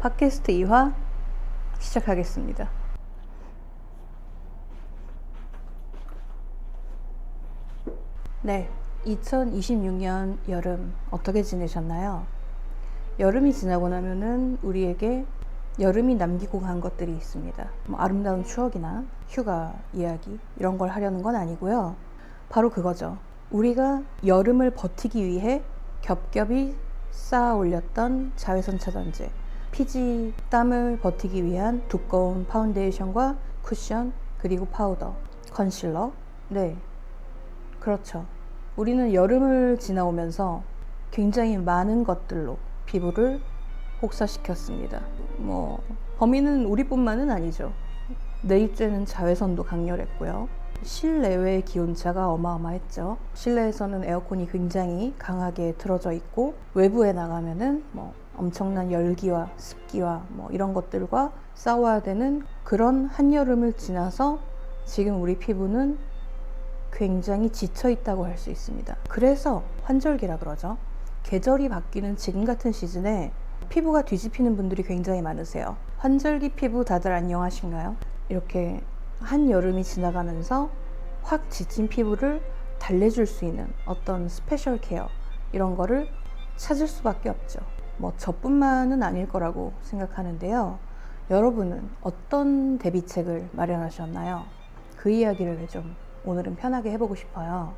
팟캐스트 2화 시작하겠습니다. 네, 2026년 여름 어떻게 지내셨나요? 여름이 지나고 나면은 우리에게 여름이 남기고 간 것들이 있습니다. 아름다운 추억이나 휴가 이야기 이런 걸 하려는 건 아니고요. 바로 그거죠. 우리가 여름을 버티기 위해 겹겹이 쌓아 올렸던 자외선 차단제, 피지 땀을 버티기 위한 두꺼운 파운데이션과 쿠션, 그리고 파우더, 컨실러. 네, 그렇죠. 우리는 여름을 지나오면서 굉장히 많은 것들로 피부를 혹사시켰습니다. 범인은 우리뿐만은 아니죠. 내입제는 자외선도 강렬했고요. 실내외의 기온차가 어마어마했죠. 실내에서는 에어컨이 굉장히 강하게 틀어져 있고, 외부에 나가면은 엄청난 열기와 습기와 이런 것들과 싸워야 되는 그런 한여름을 지나서 지금 우리 피부는 굉장히 지쳐 있다고 할 수 있습니다. 그래서 환절기라 그러죠. 계절이 바뀌는 지금 같은 시즌에 피부가 뒤집히는 분들이 굉장히 많으세요. 환절기 피부 다들 안녕하신가요? 이렇게 한여름이 지나가면서 확 지친 피부를 달래줄 수 있는 어떤 스페셜 케어, 이런 거를 찾을 수밖에 없죠. 저뿐만은 아닐 거라고 생각하는데요. 여러분은 어떤 대비책을 마련하셨나요? 그 이야기를 좀 오늘은 편하게 해보고 싶어요.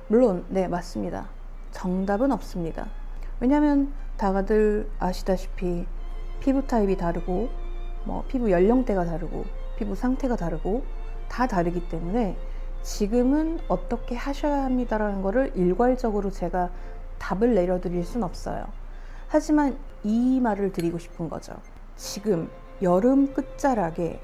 물론 네, 맞습니다. 정답은 없습니다. 왜냐하면 다들 아시다시피 피부 타입이 다르고 피부 연령대가 다르고 피부 상태가 다르고 다 다르기 때문에 지금은 어떻게 하셔야 합니다라는 거를 일괄적으로 제가 답을 내려드릴 순 없어요. 하지만 이 말을 드리고 싶은 거죠. 지금 여름 끝자락에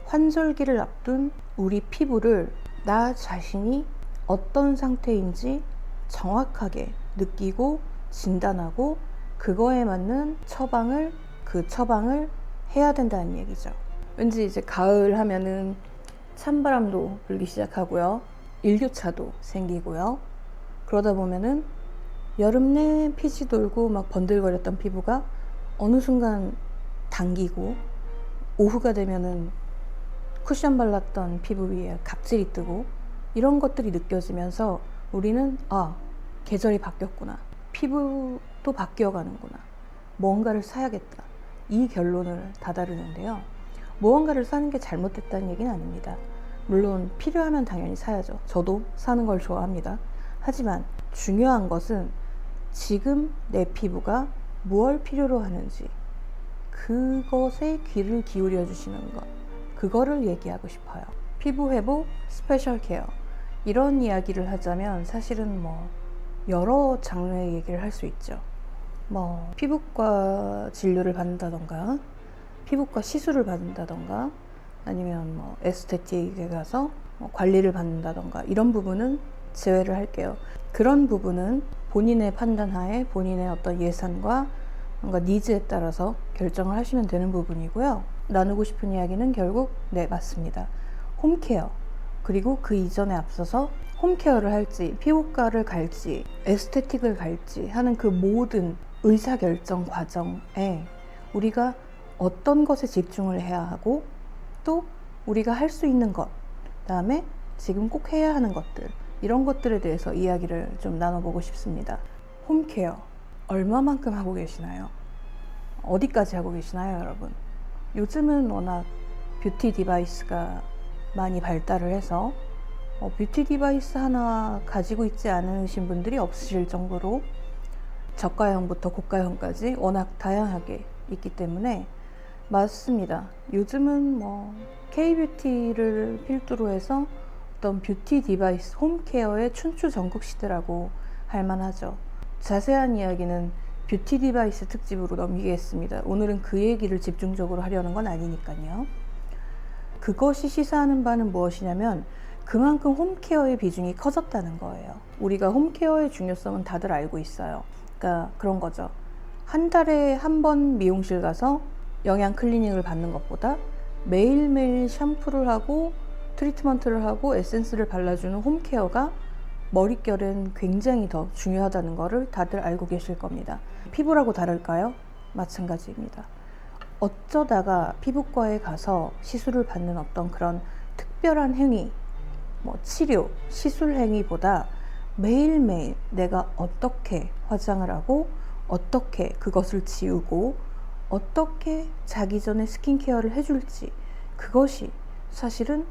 환절기를 앞둔 우리 피부를 나 자신이 어떤 상태인지 정확하게 느끼고 진단하고 그거에 맞는 그 처방을 해야 된다는 얘기죠. 왠지 이제 가을 하면은 찬바람도 불기 시작하고요. 일교차도 생기고요. 그러다 보면은 여름 내 피지 돌고 번들거렸던 피부가 어느 순간 당기고, 오후가 되면은 쿠션 발랐던 피부 위에 각질이 뜨고, 이런 것들이 느껴지면서 우리는 계절이 바뀌었구나, 피부도 바뀌어가는구나, 뭔가를 사야겠다, 이 결론을 다다르는데요. 무언가를 사는 게 잘못됐다는 얘기는 아닙니다. 물론 필요하면 당연히 사야죠. 저도 사는 걸 좋아합니다. 하지만 중요한 것은 지금 내 피부가 무엇을 필요로 하는지 그것에 귀를 기울여 주시는 것, 그거를 얘기하고 싶어요. 피부 회복, 스페셜 케어, 이런 이야기를 하자면 사실은 여러 장르의 얘기를 할 수 있죠. 피부과 진료를 받는다던가, 피부과 시술을 받는다던가, 아니면 에스테틱에 가서 관리를 받는다던가, 이런 부분은 제외를 할게요. 그런 부분은 본인의 판단하에 본인의 어떤 예산과 뭔가 니즈에 따라서 결정을 하시면 되는 부분이고요. 나누고 싶은 이야기는 결국 맞습니다. 홈케어, 그리고 그 이전에 앞서서 홈케어를 할지 피부과를 갈지 에스테틱을 갈지 하는 그 모든 의사결정 과정에 우리가 어떤 것에 집중을 해야 하고, 또 우리가 할 수 있는 것, 그다음에 지금 꼭 해야 하는 것들, 이런 것들에 대해서 이야기를 좀 나눠보고 싶습니다. 홈케어 얼마만큼 하고 계시나요? 어디까지 하고 계시나요, 여러분? 요즘은 워낙 뷰티 디바이스가 많이 발달을 해서 뷰티 디바이스 하나 가지고 있지 않으신 분들이 없으실 정도로 저가형부터 고가형까지 워낙 다양하게 있기 때문에, 맞습니다. 요즘은 K-뷰티를 필두로 해서 어떤 뷰티 디바이스 홈케어의 춘추 전국 시대라고 할 만하죠. 자세한 이야기는 뷰티 디바이스 특집으로 넘기겠습니다. 오늘은 그 얘기를 집중적으로 하려는 건 아니니까요. 그것이 시사하는 바는 무엇이냐면 그만큼 홈케어의 비중이 커졌다는 거예요. 우리가 홈케어의 중요성은 다들 알고 있어요. 그러니까 그런 거죠. 한 달에 한 번 미용실 가서 영양 클리닝을 받는 것보다 매일매일 샴푸를 하고 트리트먼트를 하고 에센스를 발라주는 홈케어가 머릿결엔 굉장히 더 중요하다는 거를 다들 알고 계실 겁니다. 피부라고 다를까요? 마찬가지입니다. 어쩌다가 피부과에 가서 시술을 받는 어떤 그런 특별한 행위, 뭐 치료, 시술 행위보다 매일매일 내가 어떻게 화장을 하고 어떻게 그것을 지우고 어떻게 자기 전에 스킨케어를 해줄지, 그것이 사실은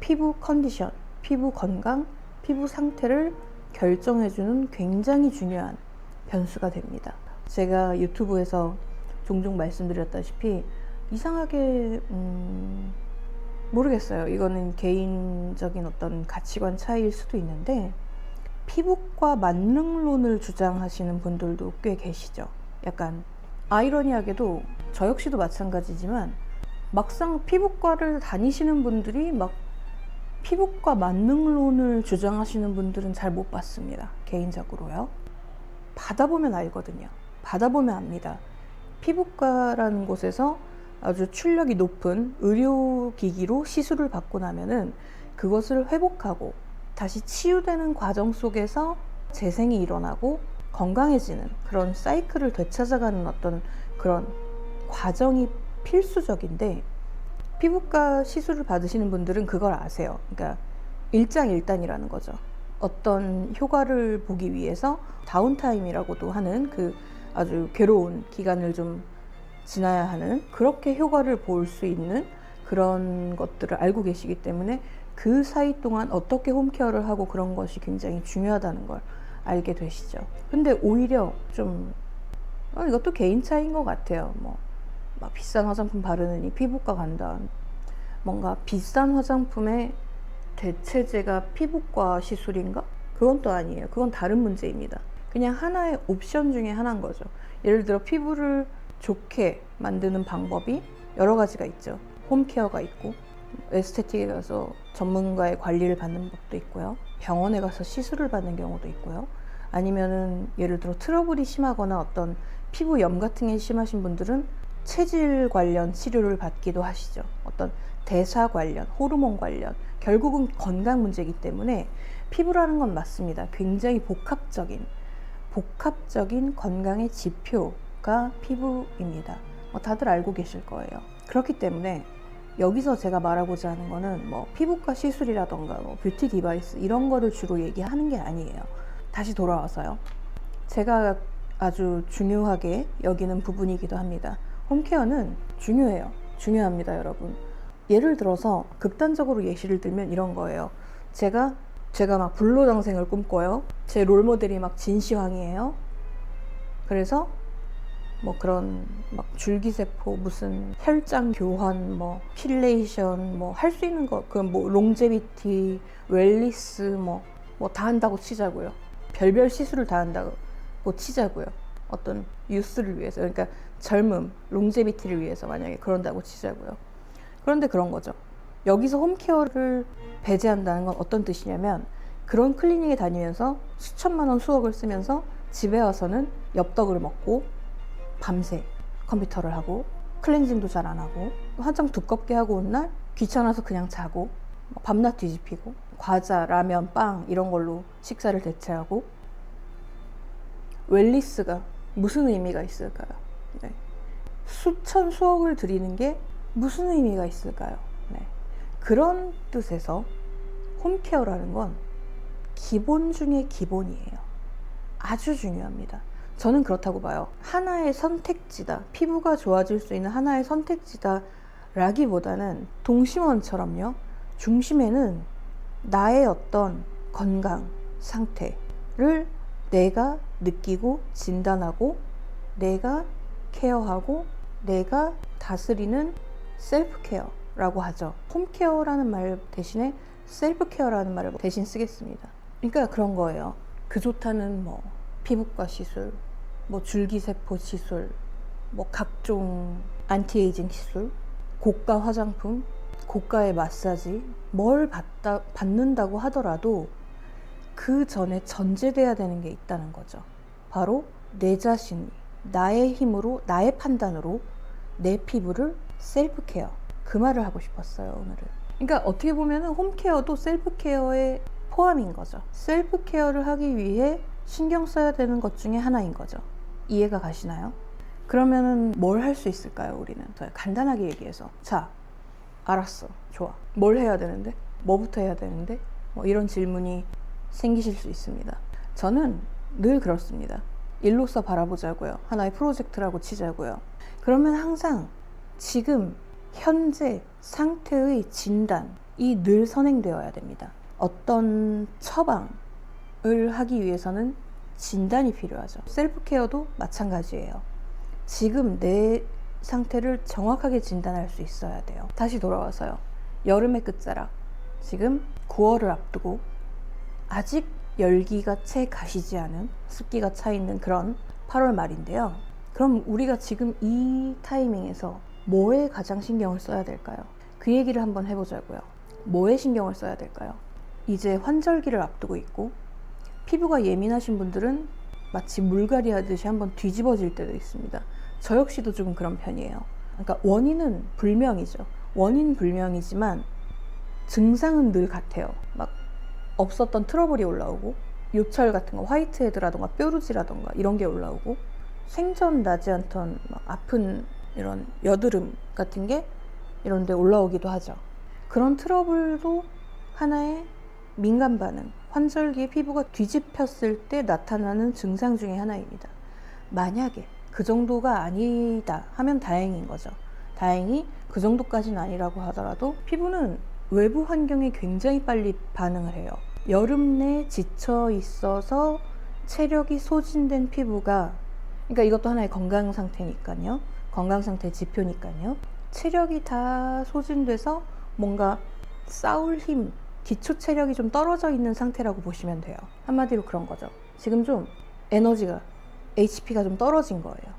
피부 컨디션, 피부 건강, 피부 상태를 결정해주는 굉장히 중요한 변수가 됩니다. 제가 유튜브에서 종종 말씀드렸다시피 이상하게 모르겠어요. 이거는 개인적인 어떤 가치관 차이일 수도 있는데 피부과 만능론을 주장하시는 분들도 꽤 계시죠. 약간 아이러니하게도 저 역시도 마찬가지지만 막상 피부과를 다니시는 분들이 막 피부과 만능론을 주장하시는 분들은 잘 못 봤습니다. 개인적으로요. 받아보면 알거든요. 받아보면 압니다. 피부과라는 곳에서 아주 출력이 높은 의료기기로 시술을 받고 나면은 그것을 회복하고 다시 치유되는 과정 속에서 재생이 일어나고 건강해지는 그런 사이클을 되찾아가는 어떤 그런 과정이 필수적인데, 피부과 시술을 받으시는 분들은 그걸 아세요. 그러니까 일장일단이라는 거죠. 어떤 효과를 보기 위해서 다운타임이라고도 하는 그 아주 괴로운 기간을 좀 지나야 하는, 그렇게 효과를 볼 수 있는 그런 것들을 알고 계시기 때문에 그 사이 동안 어떻게 홈케어를 하고 그런 것이 굉장히 중요하다는 걸 알게 되시죠. 근데 오히려 좀 이것도 개인 차이인 것 같아요. 막 비싼 화장품 바르느니 피부과 간다. 뭔가 비싼 화장품의 대체제가 피부과 시술인가? 그건 또 아니에요. 그건 다른 문제입니다. 그냥 하나의 옵션 중에 하나인 거죠. 예를 들어 피부를 좋게 만드는 방법이 여러 가지가 있죠. 홈케어가 있고, 에스테틱에 가서 전문가의 관리를 받는 법도 있고요. 병원에 가서 시술을 받는 경우도 있고요. 아니면은 예를 들어 트러블이 심하거나 어떤 피부염 같은 게 심하신 분들은 체질 관련 치료를 받기도 하시죠. 어떤 대사 관련, 호르몬 관련, 결국은 건강 문제이기 때문에 피부라는 건 맞습니다. 굉장히 복합적인 건강의 지표가 피부입니다. 다들 알고 계실 거예요. 그렇기 때문에 여기서 제가 말하고자 하는 거는 피부과 시술이라던가 뷰티 디바이스 이런 거를 주로 얘기하는 게 아니에요. 다시 돌아와서요. 제가 아주 중요하게 여기는 부분이기도 합니다. 홈케어는 중요해요. 중요합니다, 여러분. 예를 들어서 극단적으로 예시를 들면 이런 거예요. 제가 막 불로장생을 꿈꿔요. 제 롤모델이 막 진시황이에요. 그래서 그런 막 줄기세포, 무슨 혈장 교환, 필레이션, 할 수 있는 거, 롱제비티, 웰리스, 다 한다고 치자고요. 별별 시술을 다 한다고 치자고요. 어떤 유스를 위해서, 그러니까 젊음, 롱제비티를 위해서 만약에 그런다고 치자고요. 그런데 그런 거죠. 여기서 홈케어를 배제한다는 건 어떤 뜻이냐면, 그런 클리닉에 다니면서 수천만 원, 수억을 쓰면서 집에 와서는 엽떡을 먹고 밤새 컴퓨터를 하고 클렌징도 잘 안 하고 화장 두껍게 하고 온 날 귀찮아서 그냥 자고 밤낮 뒤집히고 과자, 라면, 빵 이런 걸로 식사를 대체하고, 웰리스가 무슨 의미가 있을까요? 네. 수천, 수억을 들이는 게 무슨 의미가 있을까요? 네. 그런 뜻에서 홈케어라는 건 기본 중에 기본이에요. 아주 중요합니다. 저는 그렇다고 봐요. 하나의 선택지다. 피부가 좋아질 수 있는 하나의 선택지다 라기보다는 동심원처럼요. 중심에는 나의 어떤 건강 상태를 내가 느끼고 진단하고 내가 케어하고 내가 다스리는 셀프케어라고 하죠. 홈케어라는 말 대신에 셀프케어라는 말을 대신 쓰겠습니다. 그러니까 그런 거예요. 그 좋다는 피부과 시술, 줄기세포 시술, 각종 안티에이징 시술, 고가 화장품, 고가의 마사지, 뭘 받는다고 하더라도 그 전에 전제돼야 되는 게 있다는 거죠. 바로 내 자신이 나의 힘으로, 나의 판단으로 내 피부를 셀프케어, 그 말을 하고 싶었어요, 오늘은. 그러니까 어떻게 보면 홈케어도 셀프케어의 포함인 거죠. 셀프케어를 하기 위해 신경 써야 되는 것 중에 하나인 거죠. 이해가 가시나요? 그러면은 뭘 할 수 있을까요, 우리는? 간단하게 얘기해서. 자, 알았어. 좋아. 뭘 해야 되는데? 뭐부터 해야 되는데? 뭐 이런 질문이 생기실 수 있습니다. 저는 늘 그렇습니다. 일로서 바라보자고요. 하나의 프로젝트라고 치자고요. 그러면 항상 지금 현재 상태의 진단이 늘 선행되어야 됩니다. 어떤 처방을 하기 위해서는 진단이 필요하죠. 셀프케어도 마찬가지예요. 지금 내 상태를 정확하게 진단할 수 있어야 돼요. 다시 돌아와서요. 여름의 끝자락. 지금 9월을 앞두고 아직 열기가 채 가시지 않은, 습기가 차 있는 그런 8월 말인데요. 그럼 우리가 지금 이 타이밍에서 뭐에 가장 신경을 써야 될까요? 그 얘기를 한번 해보자고요. 뭐에 신경을 써야 될까요? 이제 환절기를 앞두고 있고 피부가 예민하신 분들은 마치 물갈이 하듯이 한번 뒤집어질 때도 있습니다. 저 역시도 조금 그런 편이에요. 그러니까 원인은 불명이죠. 원인 불명이지만 증상은 늘 같아요. 막 없었던 트러블이 올라오고, 요철 같은 거, 화이트헤드라던가 뾰루지라던가 이런 게 올라오고, 생전 나지 않던 막 아픈 이런 여드름 같은 게 이런 데 올라오기도 하죠. 그런 트러블도 하나의 민간 반응, 환절기에 피부가 뒤집혔을 때 나타나는 증상 중에 하나입니다. 만약에 그 정도가 아니다 하면 다행인 거죠. 다행히 그 정도까지는 아니라고 하더라도 피부는 외부 환경에 굉장히 빨리 반응을 해요. 여름 내 지쳐 있어서 체력이 소진된 피부가, 그러니까 이것도 하나의 건강 상태니까요. 건강 상태 지표니까요. 체력이 다 소진돼서 뭔가 싸울 힘, 기초 체력이 좀 떨어져 있는 상태라고 보시면 돼요. 한마디로 그런 거죠. 지금 좀 에너지가, HP가 좀 떨어진 거예요.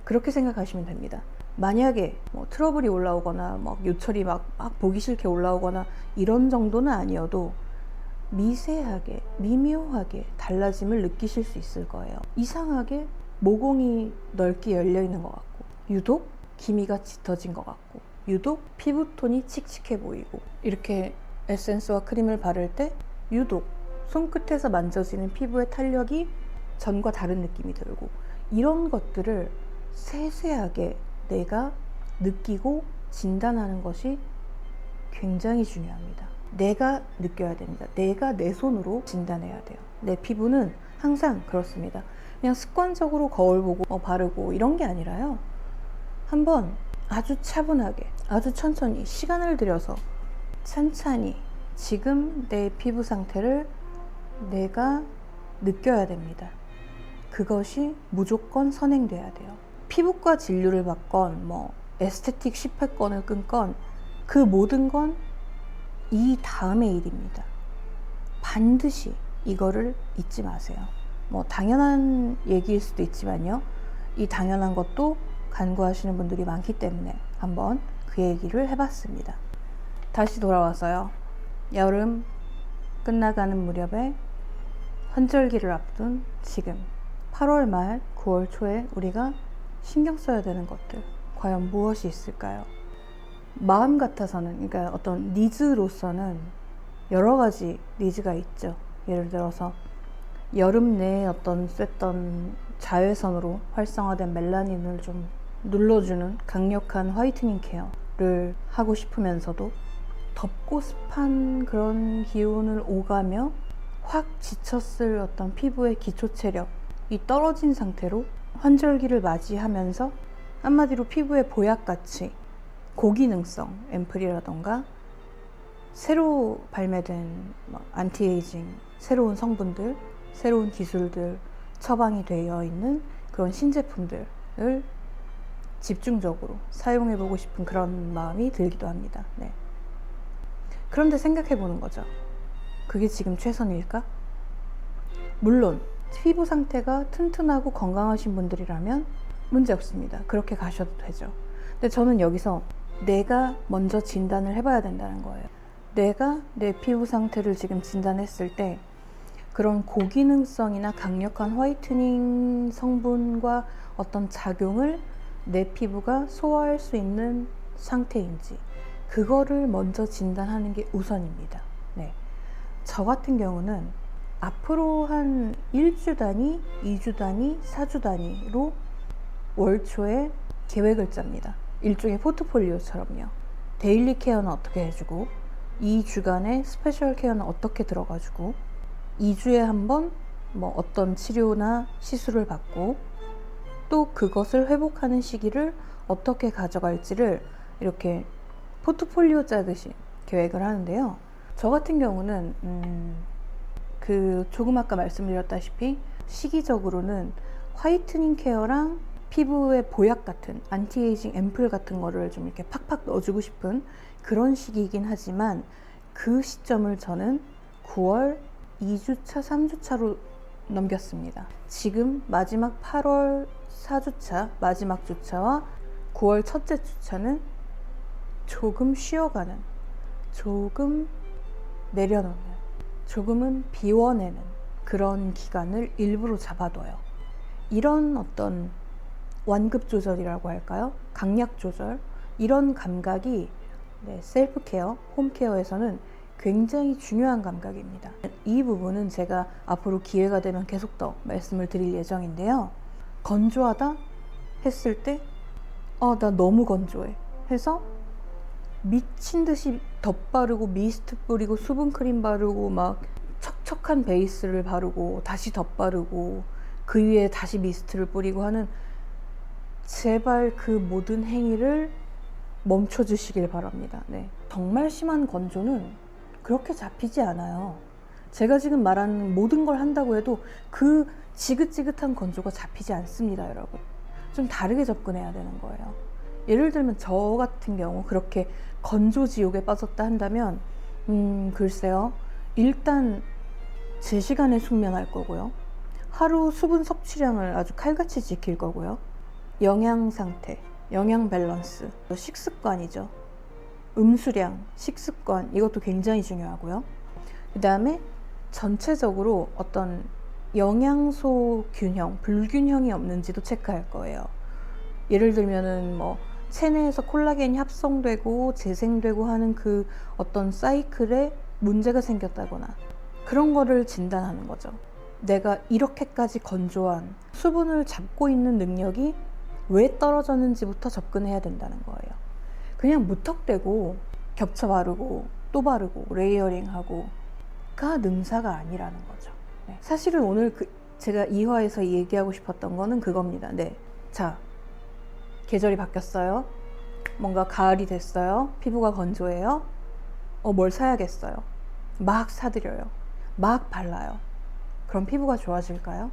그렇게 생각하시면 됩니다. 만약에 뭐 트러블이 올라오거나 막 요철이 막 보기 싫게 올라오거나 이런 정도는 아니어도 미세하게, 미묘하게 달라짐을 느끼실 수 있을 거예요. 이상하게 모공이 넓게 열려 있는 것 같고, 유독 기미가 짙어진 것 같고, 유독 피부톤이 칙칙해 보이고, 이렇게 에센스와 크림을 바를 때 유독 손끝에서 만져지는 피부의 탄력이 전과 다른 느낌이 들고, 이런 것들을 세세하게 내가 느끼고 진단하는 것이 굉장히 중요합니다. 내가 느껴야 됩니다. 내가 내 손으로 진단해야 돼요. 내 피부는 항상 그렇습니다. 그냥 습관적으로 거울 보고 바르고 이런 게 아니라요. 한번 아주 차분하게, 아주 천천히 시간을 들여서 찬찬히 지금 내 피부 상태를 내가 느껴야 됩니다. 그것이 무조건 선행돼야 돼요. 피부과 진료를 받건 뭐 에스테틱 10회권을 끊건 그 모든 건 이 다음의 일입니다. 반드시 이거를 잊지 마세요. 뭐 당연한 얘기일 수도 있지만요. 이 당연한 것도 간과하시는 분들이 많기 때문에 한번 그 얘기를 해봤습니다. 다시 돌아와서요. 여름 끝나가는 무렵에 환절기를 앞둔 지금 8월 말 9월 초에 우리가 신경 써야 되는 것들 과연 무엇이 있을까요? 마음 같아서는, 그러니까 어떤 니즈로서는 여러 가지 니즈가 있죠. 예를 들어서 여름 내에 어떤 쐈던 자외선으로 활성화된 멜라닌을 좀 눌러주는 강력한 화이트닝 케어를 하고 싶으면서도 덥고 습한 그런 기운을 오가며 확 지쳤을 어떤 피부의 기초 체력이 떨어진 상태로 환절기를 맞이하면서 한마디로 피부의 보약같이 고기능성 앰플이라던가 새로 발매된 안티에이징 새로운 성분들, 새로운 기술들 처방이 되어 있는 그런 신제품들을 집중적으로 사용해보고 싶은 그런 마음이 들기도 합니다. 네. 그런데 생각해보는 거죠. 그게 지금 최선일까? 물론 피부 상태가 튼튼하고 건강하신 분들이라면 문제 없습니다. 그렇게 가셔도 되죠. 근데 저는 여기서 내가 먼저 진단을 해봐야 된다는 거예요. 내가 내 피부 상태를 지금 진단했을 때 그런 고기능성이나 강력한 화이트닝 성분과 어떤 작용을 내 피부가 소화할 수 있는 상태인지 그거를 먼저 진단하는 게 우선입니다. 네. 저 같은 경우는 앞으로 한 1주 단위, 2주 단위, 4주 단위로 월 초에 계획을 짭니다. 일종의 포트폴리오처럼요. 데일리 케어는 어떻게 해주고 2주간의 스페셜 케어는 어떻게 들어가주고 2주에 한 번 뭐 어떤 치료나 시술을 받고 또 그것을 회복하는 시기를 어떻게 가져갈지를 이렇게 포트폴리오 짜듯이 계획을 하는데요. 저 같은 경우는 조금 아까 말씀드렸다시피 시기적으로는 화이트닝 케어랑 피부의 보약 같은 안티에이징 앰플 같은 거를 좀 이렇게 팍팍 넣어주고 싶은 그런 시기이긴 하지만 그 시점을 저는 9월 2주차, 3주차로 넘겼습니다. 지금 마지막 8월 4주차, 마지막 주차와 9월 첫째 주차는 조금 쉬어가는, 조금 내려놓는, 조금은 비워내는 그런 기간을 일부러 잡아둬요. 이런 어떤 완급 조절이라고 할까요? 강약 조절, 이런 감각이 셀프 케어, 홈 케어에서는 굉장히 중요한 감각입니다. 이 부분은 제가 앞으로 기회가 되면 계속 더 말씀을 드릴 예정인데요. 건조하다 했을 때 나 너무 건조해 해서 미친 듯이 덧바르고 미스트 뿌리고 수분크림 바르고 막 척척한 베이스를 바르고 다시 덧바르고 그 위에 다시 미스트를 뿌리고 하는, 제발 그 모든 행위를 멈춰주시길 바랍니다. 정말 심한 건조는 그렇게 잡히지 않아요. 제가 지금 말하는 모든 걸 한다고 해도 그 지긋지긋한 건조가 잡히지 않습니다, 여러분. 좀 다르게 접근해야 되는 거예요. 예를 들면 저 같은 경우 그렇게 건조 지옥에 빠졌다 한다면 글쎄요. 일단 제 시간에 숙면할 거고요. 하루 수분 섭취량을 아주 칼같이 지킬 거고요. 영양 상태, 영양 밸런스, 식습관이죠. 음수량, 식습관, 이것도 굉장히 중요하고요. 그 다음에 전체적으로 어떤 영양소 균형, 불균형이 없는지도 체크할 거예요. 예를 들면은 뭐 체내에서 콜라겐이 합성되고 재생되고 하는 그 어떤 사이클에 문제가 생겼다거나 그런 거를 진단하는 거죠. 내가 이렇게까지 건조한 수분을 잡고 있는 능력이 왜 떨어졌는지부터 접근해야 된다는 거예요. 그냥 무턱대고 겹쳐 바르고 또 바르고 레이어링하고 가 능사가 아니라는 거죠. 사실은 오늘 제가 2화에서 얘기하고 싶었던 거는 그겁니다. 자, 계절이 바뀌었어요. 뭔가 가을이 됐어요. 피부가 건조해요. 뭘 사야겠어요. 막 사드려요. 막 발라요. 그럼 피부가 좋아질까요?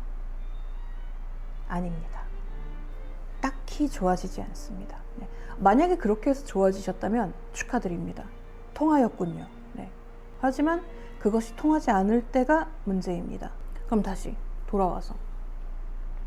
아닙니다. 딱히 좋아지지 않습니다. 만약에 그렇게 해서 좋아지셨다면 축하드립니다. 통하였군요. 하지만 그것이 통하지 않을 때가 문제입니다. 그럼 다시 돌아와서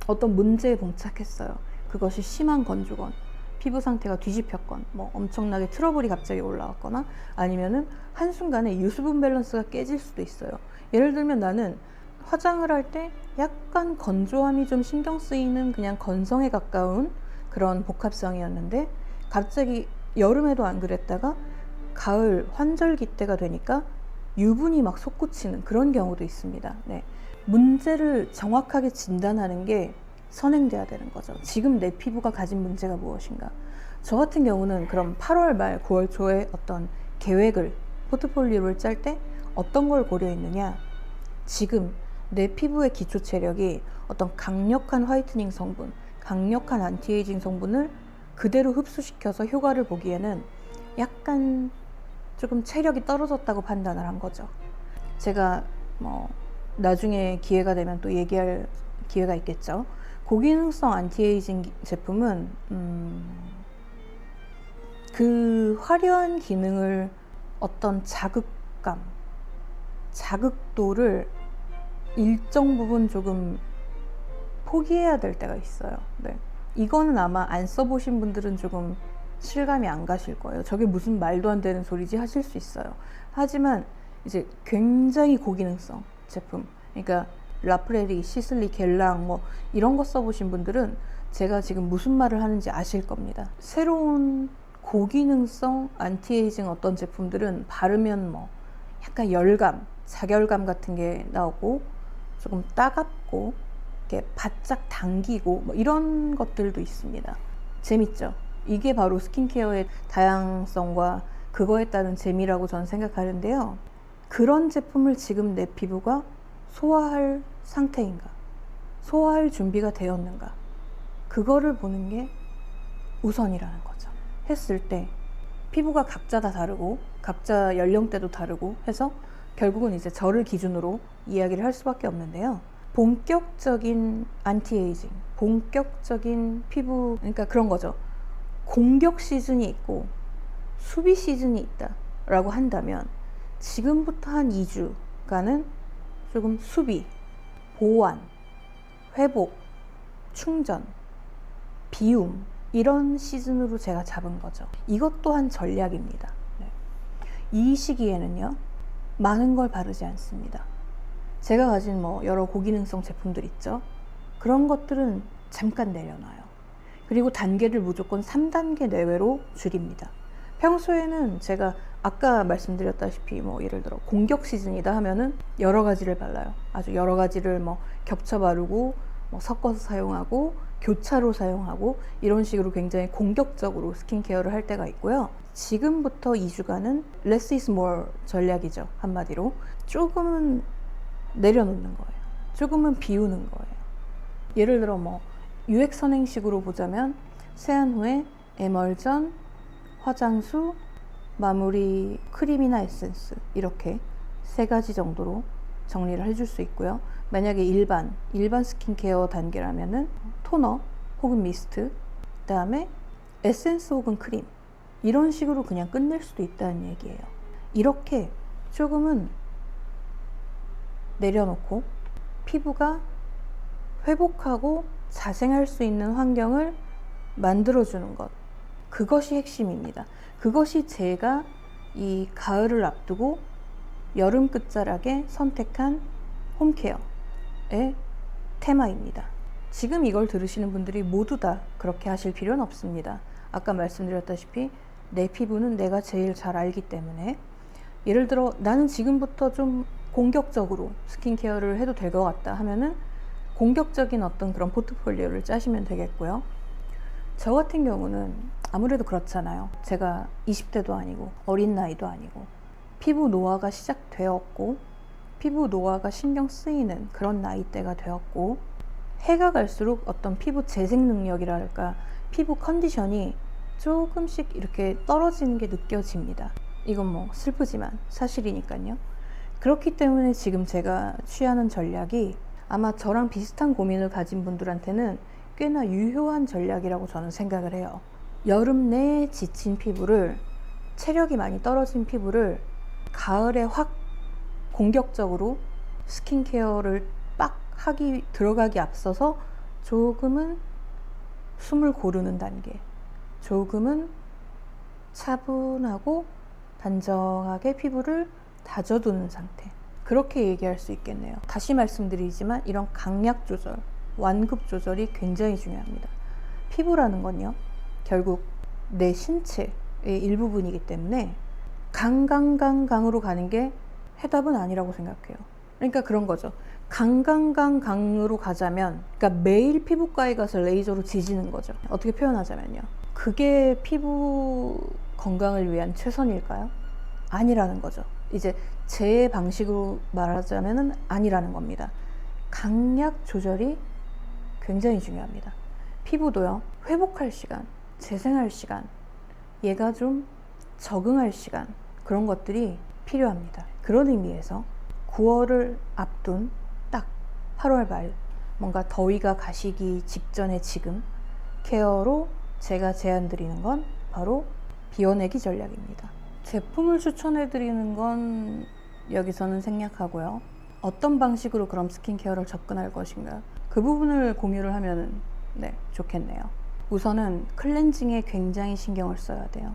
어떤 문제에 봉착했어요. 그것이 심한 건조건, 피부 상태가 뒤집혔건, 뭐 엄청나게 트러블이 갑자기 올라왔거나 아니면은 한순간에 유수분 밸런스가 깨질 수도 있어요. 예를 들면 나는 화장을 할 때 약간 건조함이 좀 신경 쓰이는 그냥 건성에 가까운 그런 복합성이었는데 갑자기 여름에도 안 그랬다가 가을 환절기 때가 되니까 유분이 막 솟구치는 그런 경우도 있습니다. 문제를 정확하게 진단하는 게 선행돼야 되는 거죠. 지금 내 피부가 가진 문제가 무엇인가. 저 같은 경우는 그럼 8월 말 9월 초에 어떤 계획을, 포트폴리오를 짤 때 어떤 걸 고려했느냐. 지금 내 피부의 기초 체력이 어떤 강력한 화이트닝 성분, 강력한 안티에이징 성분을 그대로 흡수시켜서 효과를 보기에는 약간 조금 체력이 떨어졌다고 판단을 한 거죠. 제가 뭐 나중에 기회가 되면 또 얘기할 기회가 있겠죠. 고기능성 안티에이징 제품은 그 화려한 기능을 어떤 자극감, 자극도를 일정 부분 조금 포기해야 될 때가 있어요. 이거는 아마 안 써보신 분들은 조금 실감이 안 가실 거예요. 저게 무슨 말도 안 되는 소리지 하실 수 있어요. 하지만 이제 굉장히 고기능성 제품, 그러니까 라프레리, 시슬리, 겔랑 뭐 이런 거 써보신 분들은 제가 지금 무슨 말을 하는지 아실 겁니다. 새로운 고기능성 안티에이징 어떤 제품들은 바르면 뭐 약간 열감, 자결감 같은 게 나오고 조금 따갑고 이렇게 바짝 당기고 뭐 이런 것들도 있습니다. 재밌죠? 이게 바로 스킨케어의 다양성과 그거에 따른 재미라고 저는 생각하는데요. 그런 제품을 지금 내 피부가 소화할 상태인가? 소화할 준비가 되었는가? 그거를 보는 게 우선이라는 거죠. 했을 때 피부가 각자 다 다르고 각자 연령대도 다르고 해서 결국은 이제 저를 기준으로 이야기를 할 수밖에 없는데요. 본격적인 안티에이징, 본격적인 피부, 그러니까 그런 거죠. 공격 시즌이 있고 수비 시즌이 있다라고 한다면 지금부터 한 2주간은 조금 수비, 보완, 회복, 충전, 비움 이런 시즌으로 제가 잡은 거죠. 이것 또한 전략입니다. 네. 이 시기에는요, 많은 걸 바르지 않습니다. 제가 가진 여러 고기능성 제품들 있죠. 그런 것들은 잠깐 내려놔요. 그리고 단계를 무조건 3단계 내외로 줄입니다. 평소에는 제가 아까 말씀드렸다시피 예를 들어 공격 시즌이다 하면은 여러 가지를 발라요. 아주 여러 가지를 겹쳐 바르고 섞어서 사용하고 교차로 사용하고 이런 식으로 굉장히 공격적으로 스킨케어를 할 때가 있고요. 지금부터 2주간은 less is more 전략이죠. 한마디로 조금은 내려놓는 거예요. 조금은 비우는 거예요. 예를 들어 유액 선행식으로 보자면 세안 후에 에멀전, 화장수, 마무리 크림이나 에센스 이렇게 3가지 정도로 정리를 해줄 수 있고요. 만약에 일반 스킨케어 단계라면은 토너 혹은 미스트, 그 다음에 에센스 혹은 크림 이런 식으로 그냥 끝낼 수도 있다는 얘기예요. 이렇게 조금은 내려놓고 피부가 회복하고 자생할 수 있는 환경을 만들어주는 것, 그것이 핵심입니다. 그것이 제가 이 가을을 앞두고 여름 끝자락에 선택한 홈케어의 테마입니다. 지금 이걸 들으시는 분들이 모두 다 그렇게 하실 필요는 없습니다. 아까 말씀드렸다시피 내 피부는 내가 제일 잘 알기 때문에 예를 들어 나는 지금부터 좀 공격적으로 스킨케어를 해도 될 것 같다 하면은 공격적인 어떤 그런 포트폴리오를 짜시면 되겠고요. 저 같은 경우는 아무래도 그렇잖아요. 제가 20대도 아니고 어린 나이도 아니고 피부 노화가 시작되었고 피부 노화가 신경 쓰이는 그런 나이대가 되었고 해가 갈수록 어떤 피부 재생 능력이랄까 피부 컨디션이 조금씩 이렇게 떨어지는 게 느껴집니다. 이건 슬프지만 사실이니까요. 그렇기 때문에 지금 제가 취하는 전략이 아마 저랑 비슷한 고민을 가진 분들한테는 꽤나 유효한 전략이라고 저는 생각을 해요. 여름 내에 지친 피부를, 체력이 많이 떨어진 피부를 가을에 확 공격적으로 스킨케어를 빡 들어가기 앞서서 조금은 숨을 고르는 단계, 조금은 차분하고 단정하게 피부를 다져두는 상태, 그렇게 얘기할 수 있겠네요. 다시 말씀드리지만 이런 강약 조절, 완급 조절이 굉장히 중요합니다. 피부라는 건요, 결국 내 신체의 일부분이기 때문에 강으로 가는 게 해답은 아니라고 생각해요. 그러니까 그런 거죠. 강으로 가자면, 그러니까 매일 피부과에 가서 레이저로 지지는 거죠. 어떻게 표현하자면요, 그게 피부 건강을 위한 최선일까요? 아니라는 거죠. 이제 제 방식으로 말하자면은 아니라는 겁니다. 강약 조절이 굉장히 중요합니다. 피부도요, 회복할 시간, 재생할 시간, 얘가 좀 적응할 시간, 그런 것들이 필요합니다. 그런 의미에서 9월을 앞둔 딱 8월 말, 뭔가 더위가 가시기 직전에 지금 케어로 제가 제안드리는 건 바로 비워내기 전략입니다. 제품을 추천해드리는 건 여기서는 생략하고요. 어떤 방식으로 그럼 스킨케어를 접근할 것인가, 그 부분을 공유를 하면 좋겠네요. 우선은 클렌징에 굉장히 신경을 써야 돼요.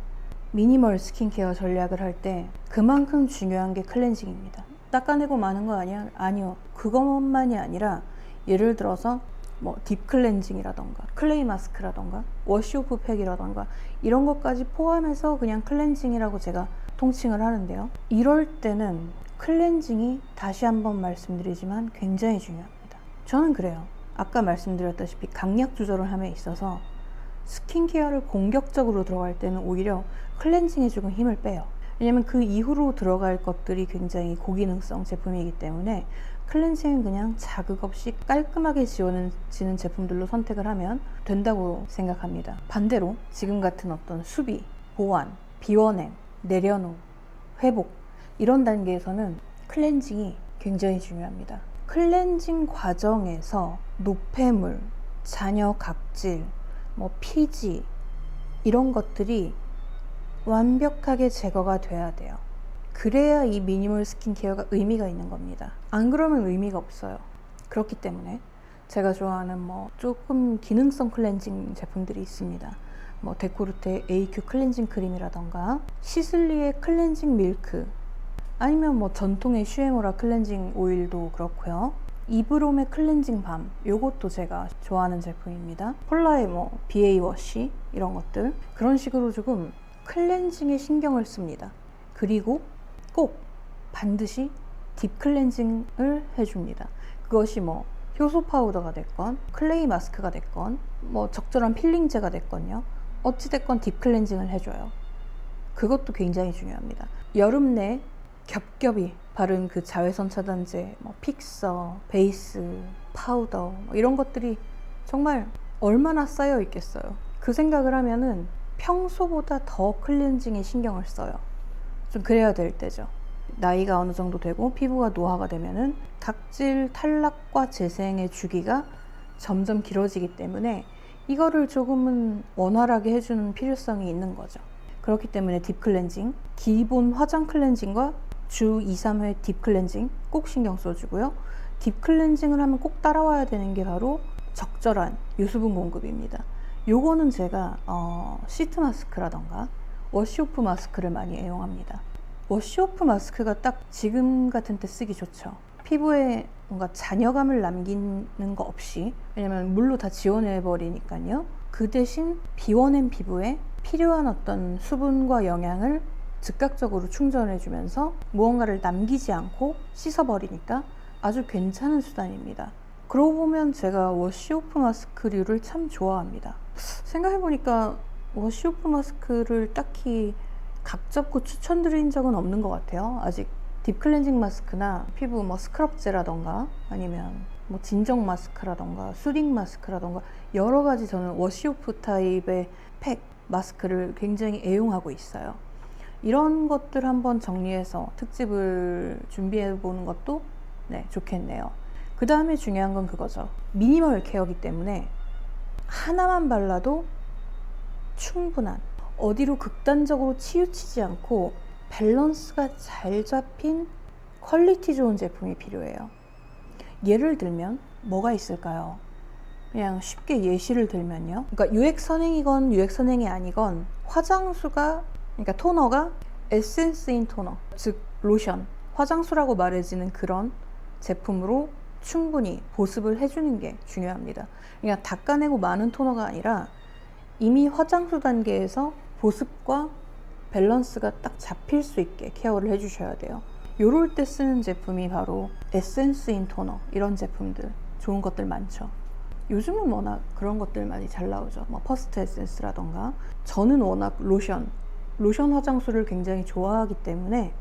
미니멀 스킨케어 전략을 할 때 그만큼 중요한 게 클렌징입니다. 닦아내고 마는 거 아니요. 그것만이 아니라 예를 들어서 딥클렌징이라던가 클레이 마스크라던가 워시오프 팩이라던가 이런 것까지 포함해서 그냥 클렌징이라고 제가 통칭을 하는데요. 이럴 때는 클렌징이, 다시 한번 말씀드리지만, 굉장히 중요합니다. 저는 그래요. 아까 말씀드렸다시피 강약 조절을 함에 있어서 스킨케어를 공격적으로 들어갈 때는 오히려 클렌징에 조금 힘을 빼요. 왜냐면 그 이후로 들어갈 것들이 굉장히 고기능성 제품이기 때문에 클렌징은 그냥 자극 없이 깔끔하게 지워지는 제품들로 선택을 하면 된다고 생각합니다. 반대로 지금 같은 어떤 수비, 보완, 비워냄, 내려놓음, 회복 이런 단계에서는 클렌징이 굉장히 중요합니다. 클렌징 과정에서 노폐물, 잔여 각질, 피지 이런 것들이 완벽하게 제거가 돼야 돼요. 그래야 이 미니멀 스킨케어가 의미가 있는 겁니다. 안 그러면 의미가 없어요. 그렇기 때문에 제가 좋아하는 조금 기능성 클렌징 제품들이 있습니다. 데코르테 AQ 클렌징 크림이라던가 시슬리의 클렌징 밀크, 아니면 전통의 슈에모라 클렌징 오일도 그렇고요. 이브롬의 클렌징 밤, 요것도 제가 좋아하는 제품입니다. 폴라의 BA 워시 이런 것들, 그런 식으로 조금 클렌징에 신경을 씁니다. 그리고 꼭 반드시 딥 클렌징을 해줍니다. 그것이 효소 파우더가 됐건 클레이 마스크가 됐건 적절한 필링제가 됐건요, 어찌됐건 딥 클렌징을 해줘요. 그것도 굉장히 중요합니다. 여름 내 겹겹이 바른 그 자외선 차단제, 픽서, 베이스, 파우더 이런 것들이 정말 얼마나 쌓여 있겠어요. 그 생각을 하면은 평소보다 더 클렌징에 신경을 써요. 좀 그래야 될 때죠. 나이가 어느 정도 되고 피부가 노화가 되면은 각질 탈락과 재생의 주기가 점점 길어지기 때문에 이거를 조금은 원활하게 해주는 필요성이 있는 거죠. 그렇기 때문에 딥 클렌징, 기본 화장 클렌징과 주 2, 3회 딥 클렌징 꼭 신경 써주고요. 딥 클렌징을 하면 꼭 따라와야 되는 게 바로 적절한 유수분 공급입니다. 요거는 제가 시트 마스크라던가 워시오프 마스크를 많이 애용합니다. 워시오프 마스크가 딱 지금 같은 때 쓰기 좋죠. 피부에 뭔가 잔여감을 남기는 거 없이, 왜냐면 물로 다 지워내버리니까요. 그 대신 비워낸 피부에 필요한 어떤 수분과 영양을 즉각적으로 충전해주면서 무언가를 남기지 않고 씻어버리니까 아주 괜찮은 수단입니다. 그러고 보면 제가 워시오프 마스크류를 참 좋아합니다. 생각해보니까 워시오프 마스크를 딱히 각 잡고 추천드린 적은 없는 것 같아요. 아직 딥 클렌징 마스크나 피부 스크럽제라던가 아니면 진정 마스크라던가 수딩 마스크라던가 여러 가지 저는 워시오프 타입의 팩 마스크를 굉장히 애용하고 있어요. 이런 것들 한번 정리해서 특집을 준비해 보는 것도 좋겠네요. 그 다음에 중요한 건 그거죠. 미니멀 케어이기 때문에 하나만 발라도 충분한, 어디로 극단적으로 치우치지 않고 밸런스가 잘 잡힌 퀄리티 좋은 제품이 필요해요. 예를 들면 뭐가 있을까요? 그냥 쉽게 예시를 들면요. 그러니까 유액 선행이건 유액 선행이 아니건 화장수가, 그러니까 토너가 에센스인 토너, 즉 로션, 화장수라고 말해지는 그런 제품으로 충분히 보습을 해주는 게 중요합니다. 그러니까 닦아내고 마는 토너가 아니라 이미 화장수 단계에서 보습과 밸런스가 딱 잡힐 수 있게 케어를 해주셔야 돼요. 요럴 때 쓰는 제품이 바로 에센스인 토너, 이런 제품들 좋은 것들 많죠. 요즘은 워낙 그런 것들 많이 잘 나오죠. 퍼스트 에센스라던가. 저는 워낙 로션 화장수를 굉장히 좋아하기 때문에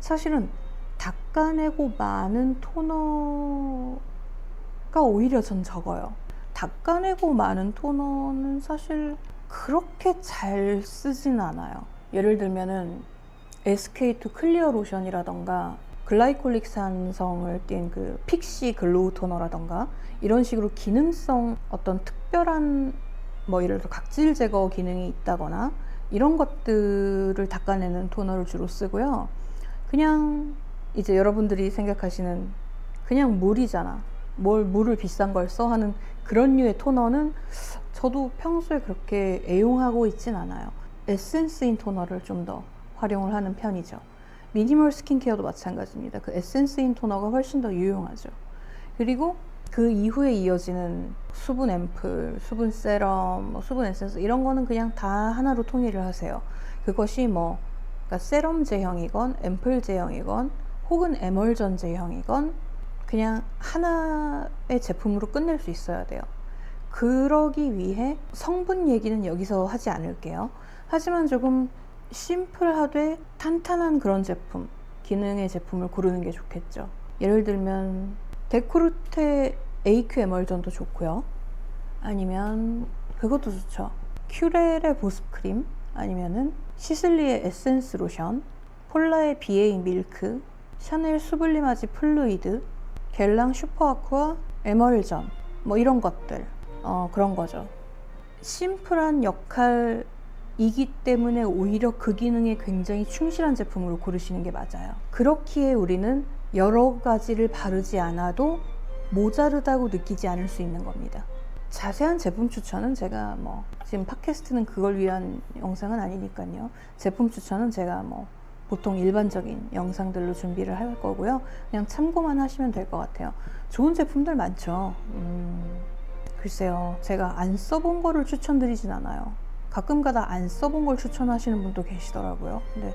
사실은 닦아내고 마는 토너가 오히려 전 적어요. 닦아내고 마는 토너는 사실 그렇게 잘 쓰진 않아요. 예를 들면은 SK2 클리어 로션이라던가 글라이콜릭 산성을 띈 그 픽시 글로우 토너라던가 이런 식으로 기능성 어떤 특별한 예를 들어 각질 제거 기능이 있다거나 이런 것들을 닦아내는 토너를 주로 쓰고요. 그냥 이제 여러분들이 생각하시는 그냥 물이잖아, 물을 비싼 걸 써 하는 그런 류의 토너는 저도 평소에 그렇게 애용하고 있진 않아요. 에센스인 토너를 좀 더 활용을 하는 편이죠. 미니멀 스킨케어도 마찬가지입니다. 그 에센스인 토너가 훨씬 더 유용하죠. 그리고 그 이후에 이어지는 수분 앰플, 수분 세럼, 수분 에센스 이런 거는 그냥 다 하나로 통일을 하세요. 그것이 그러니까 세럼 제형이건 앰플 제형이건 혹은 에멀전 제형이건 그냥 하나의 제품으로 끝낼 수 있어야 돼요. 그러기 위해 성분 얘기는 여기서 하지 않을게요. 하지만 조금 심플하되 탄탄한 그런 제품, 기능의 제품을 고르는 게 좋겠죠. 예를 들면 데코르테 AQ 에멀전도 좋고요. 아니면 그것도 좋죠. 큐렐의 보습크림, 아니면은 시슬리의 에센스 로션, 폴라의 BA 밀크, 샤넬 수블리마지 플루이드, 겔랑 슈퍼아쿠아 에멀전, 뭐 이런 것들, 그런 거죠. 심플한 역할이기 때문에 오히려 그 기능에 굉장히 충실한 제품으로 고르시는 게 맞아요. 그렇기에 우리는 여러 가지를 바르지 않아도 모자르다고 느끼지 않을 수 있는 겁니다. 자세한 제품 추천은 제가 지금 팟캐스트는 그걸 위한 영상은 아니니까요. 제품 추천은 제가 보통 일반적인 영상들로 준비를 할 거고요. 그냥 참고만 하시면 될 것 같아요. 좋은 제품들 많죠. 글쎄요, 제가 안 써본 거를 추천드리진 않아요. 가끔가다 안 써본 걸 추천하시는 분도 계시더라고요. 근데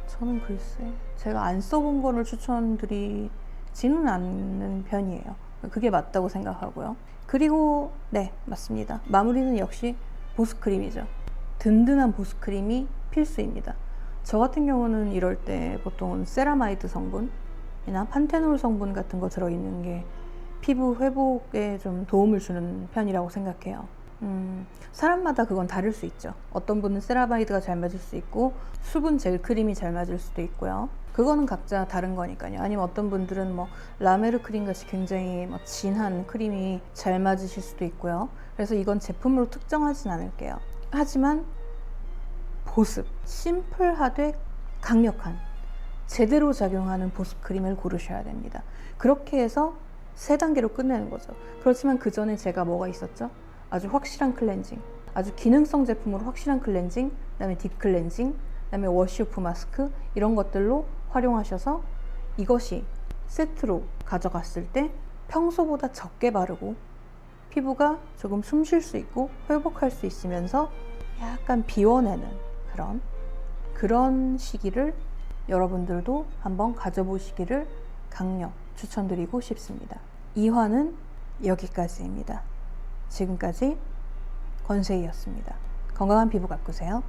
저는 글쎄, 제가 안 써본 거를 추천드리지는 않는 편이에요. 그게 맞다고 생각하고요. 그리고 네, 맞습니다. 마무리는 역시 보습크림이죠. 든든한 보습크림이 필수입니다. 저 같은 경우는 이럴 때 보통은 세라마이드 성분이나 판테놀 성분 같은 거 들어있는 게 피부 회복에 좀 도움을 주는 편이라고 생각해요. 사람마다 그건 다를 수 있죠. 어떤 분은 세라마이드가 잘 맞을 수 있고 수분 젤 크림이 잘 맞을 수도 있고요. 그거는 각자 다른 거니까요. 아니면 어떤 분들은 라메르 크림 같이 굉장히 진한 크림이 잘 맞으실 수도 있고요. 그래서 이건 제품으로 특정하진 않을게요. 하지만 보습, 심플하되 강력한 제대로 작용하는 보습 크림을 고르셔야 됩니다. 그렇게 해서 3단계로 끝내는 거죠. 그렇지만 그 전에 제가 뭐가 있었죠? 아주 확실한 클렌징, 아주 기능성 제품으로 확실한 클렌징, 그 다음에 딥 클렌징, 그 다음에 워시오프 마스크, 이런 것들로 활용하셔서 이것이 세트로 가져갔을 때 평소보다 적게 바르고 피부가 조금 숨 쉴 수 있고 회복할 수 있으면서 약간 비워내는 그런 시기를 여러분들도 한번 가져보시기를 강력 추천드리고 싶습니다. 2화는 여기까지입니다. 지금까지 권세희였습니다. 건강한 피부 가꾸세요.